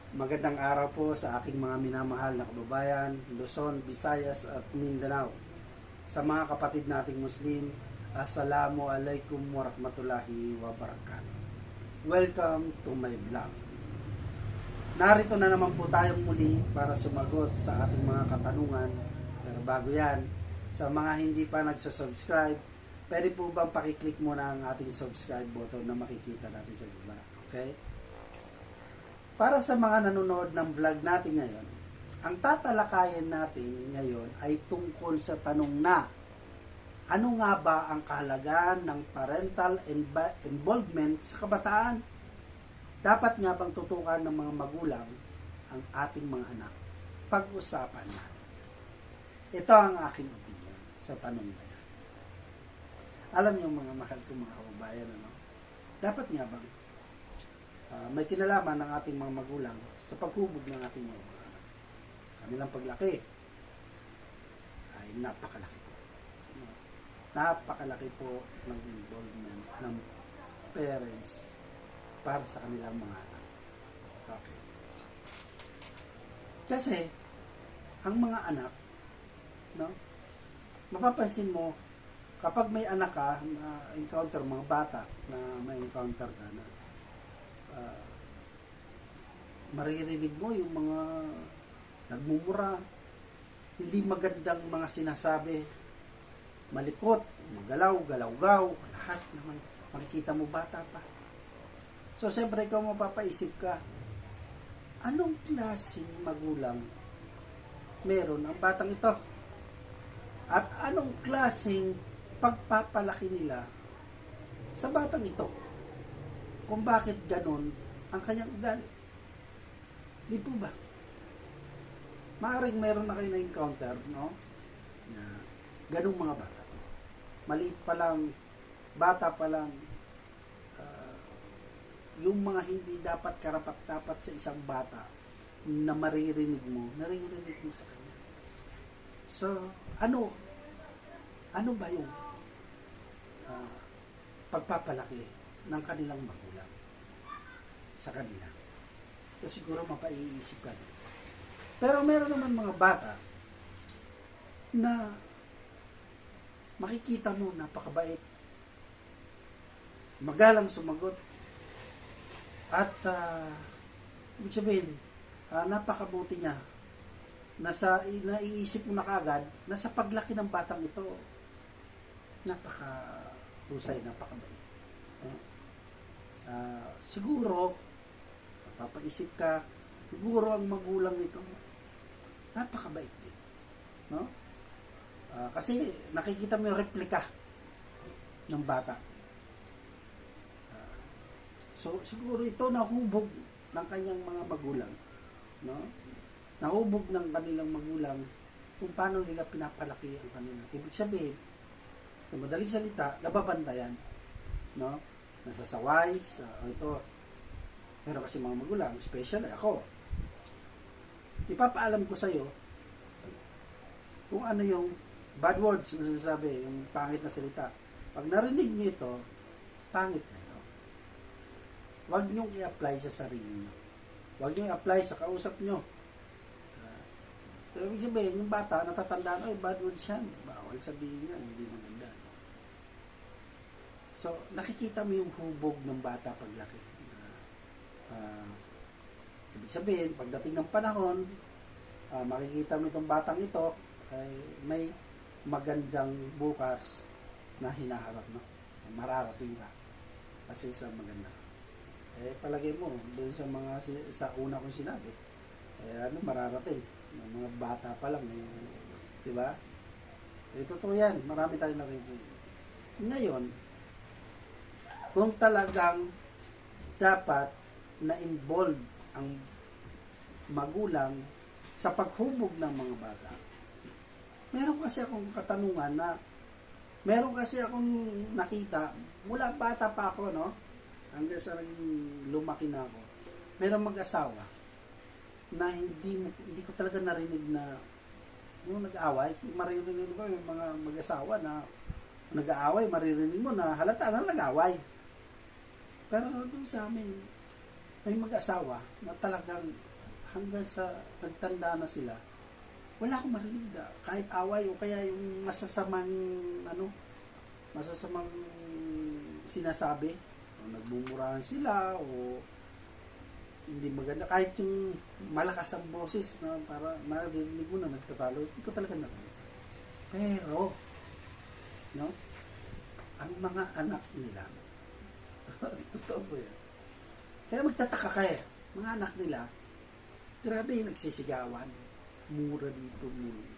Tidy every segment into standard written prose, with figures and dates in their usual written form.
Magandang araw po sa aking mga minamahal na kababayan, Luzon, Visayas at Mindanao. Sa mga kapatid nating Muslim, Assalamu alaikum warahmatullahi wabarakatuh. Welcome to my vlog. Narito na naman po tayong muli para sumagot sa ating mga katanungan. Pero bago yan, sa mga hindi pa nagsasubscribe, pwede po bang pakiclick muna ang ating subscribe button na makikita natin sa baba. Okay? Para sa mga nanonood ng vlog natin ngayon, ang tatalakayin natin ngayon ay tungkol sa tanong na ano nga ba ang kahalagahan ng parental involvement sa kabataan? Dapat nga bang tutukan ng mga magulang ang ating mga anak? Pag-usapan natin. Ito ang aking opinion sa tanong na yan. Alam niyo mga mahal kong mga kababayan, dapat nga bang may kinalaman ng ating mga magulang sa paghubog ng ating mga anak. Kanilang paglaki ay napakalaki po. Napakalaki po ng involvement ng parents para sa kanilang mga anak. Okay. Kasi, ang mga anak, mapapansin mo, kapag may anak ka, na encounter mga bata na may encounter ka na, maririnig mo yung mga nagmumura, hindi magandang mga sinasabi, malikot, magalaw, galaw-gaw, lahat naman makikita mo bata pa. So siyempre ikaw mapapaisip ka, anong klaseng magulang meron ang batang ito? At anong klaseng pagpapalaki nila sa batang ito? Kung bakit ganon ang kanyang ugali. Di po ba? Maaaring meron na kayo na-encounter, na ganong mga bata. Maliit pa lang, bata pa lang, yung mga hindi dapat karapat-dapat sa isang bata na naririnig mo sa kanya. So, ano ba yung pagpapalaki ng kanilang magulang sa kanila? So siguro mapaiisip ka. Pero meron naman mga bata na makikita mo napakabait, magalang sumagot, at ibig sabihin, napakabuti niya. Naiisip mo na kagad na sa paglaki ng batang ito, napakahusay, napakabait. Siguro papaisip ka, siguro ang magulang nito napakabait din, kasi nakikita mo yung replika ng bata. So siguro ito nahubog ng kanyang mga magulang, nahubog ng kanilang magulang kung paano nila pinapalaki ang kanila. Ibig sabihin, sa madaling salita, nababantayan, nasasaway sa ito. Pero kasi mga magulang, especially ako, ipapaalam ko sa iyo kung ano yung bad words na sinasabi, yung pangit na salita. Pag narinig niyo ito, pangit na ito. Huwag niyong i-apply sa sarili niyo. Huwag niyong i-apply sa kausap niyo. So, ibig sabihin, yung bata, natatandaan, ay, bad words yan. Bawal sabihin yan, hindi maganda. So, nakikita mo yung hubog ng bata paglaki. Ibig sabihin, pagdating ng panahon, makikita mo itong batang ito ay may magandang bukas na hinaharap, mararating ka kasi sa maganda. Palagay mo doon sa mga sa una kong sinabi, mararating ng mga bata pa lang, di ba? Totoo yan, marami tayong nakikita. Ngayon, kung talagang dapat na-involve ang magulang sa paghubog ng mga bata. Meron kasi akong katanungan na meron kasi akong nakita mula bata pa ako, hanggang sa lumaki na ako. Meron mag-asawa na hindi ko talaga narinig na yung nag-aaway. Maririnig ko yung mga mag-asawa na nag-aaway, maririnig mo na halata na nag-aaway. Pero doon sa amin, may mag-asawa na talagang hanggang sa nagtanda na sila, wala akong marinig na kahit away o kaya yung masasamang sinasabi. O nagmumurahan sila o hindi maganda. Kahit yung malakas ang boses na para narinig mo na nagtatalo, hindi ko talaga narinig. Pero, no? Ang mga anak nila, totoo po yan. Kaya magtataka kayo, mga anak nila, grabe yung nagsisigawan. Mura dito, mura.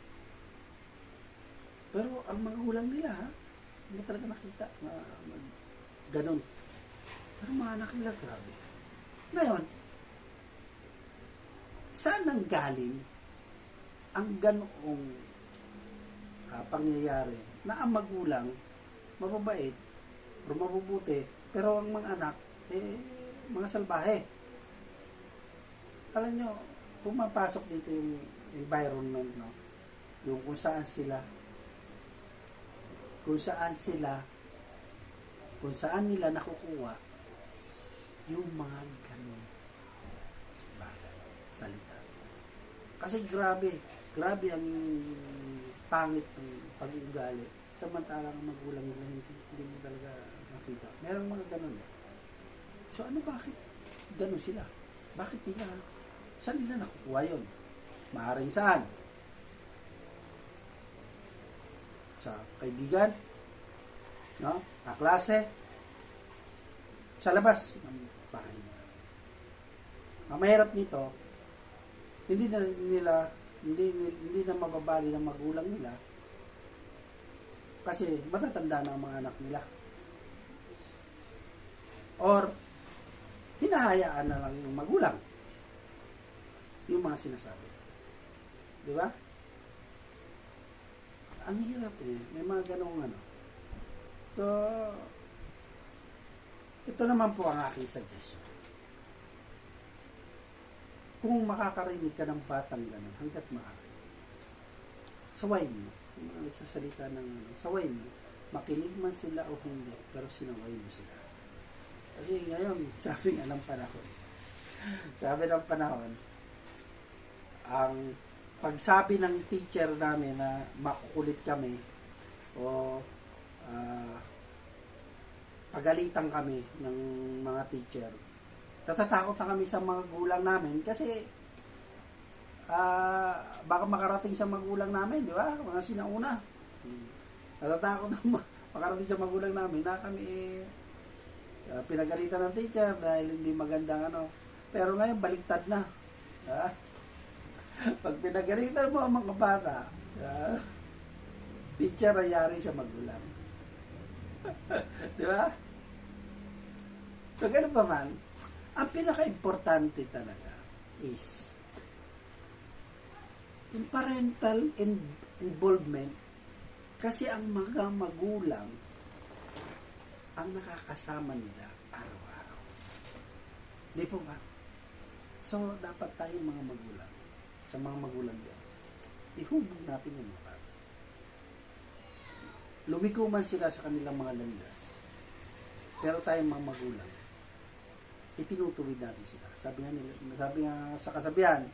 Pero ang magulang nila, hindi talaga nakita na ganun. Pero mga anak nila, grabe. Ngayon, saan nang galing ang ganoong pangyayari na ang magulang mababait o mabubuti, pero ang mga anak, mga salbahe. Alam nyo, pumapasok dito yung environment, no? Yung kung saan nila nakukuha yung mga ganun bagay, salita. Kasi grabe ang pangit ng pag-uugali. Samantalang ang magulang nila hindi mo talaga makita. Merong mga ganun. So bakit ganun sila? Bakit nila? Saan nila nakukuha yun? Maaaring saan? Sa kaibigan? No? Kaklase? Sa labas ng bahay nila. Ang mahirap nito, hindi na mababali ng magulang nila kasi matatanda na ang mga anak nila. Or hinahayaan na lang ng magulang yung mga sinasabi. Di ba? Ang hirap may mga ganong So, ito naman po ang aking suggestion. Kung makakarinig ka ng batang gano'n, hanggat maaari, sawayin mo. Yung mga nagsasalita ng sawayin mo. Makinig man sila o hindi, pero sinaway mo sila. Kasi ngayon, sabi ng panahon, ang pagsabi ng teacher namin na makukulit kami o pagalitan kami ng mga teacher, natatakot na kami sa mga gulang namin kasi baka makarating sa magulang namin, di ba? Mga sinauna. Natatakot na makarating sa magulang namin na kami pinagalitan ng teacher dahil hindi magandang Pero ngayon, baliktad na. Pag pinagalitan mo ang mga bata, teacher ay yari sa magulang. Di ba? So, ganun pa man, ang pinaka-importante talaga is yung parental involvement kasi ang mga magulang ang nakakasama nila araw-araw. Di po ba? So, dapat tayong mga magulang, sa mga magulang din, ihubog natin yung mga bata. Lumiko man sila sa kanilang mga landas, pero tayong mga magulang, itinutuwid natin sila. Sabi nga sa kasabihan,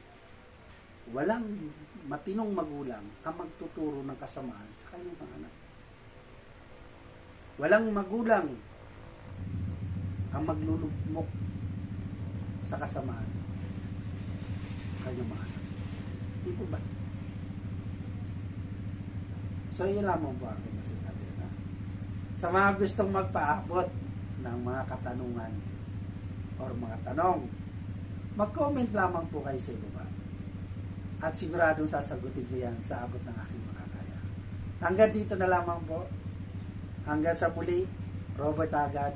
walang matinong magulang ang magtuturo ng kasamaan sa kanyang mga anak. Walang magulang ang maglulugmok sa kasamaan sa kanyang mga anak. Hindi po ba? So, yun lamang po aking masasabi na. Sa mga gustong magpaabot ng mga katanungan or mga tanong, mag-comment lamang po kayo sa ibaba. At siguradong sasagutin ko yan sa abot ng aking makakaya. Hanggang dito na lamang po. Hanggang sa muli, Robert agad.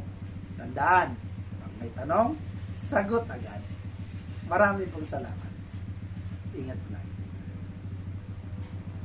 Tandaan, pag may tanong, sagot agad. Maraming pong salamat. Ingat po lagi.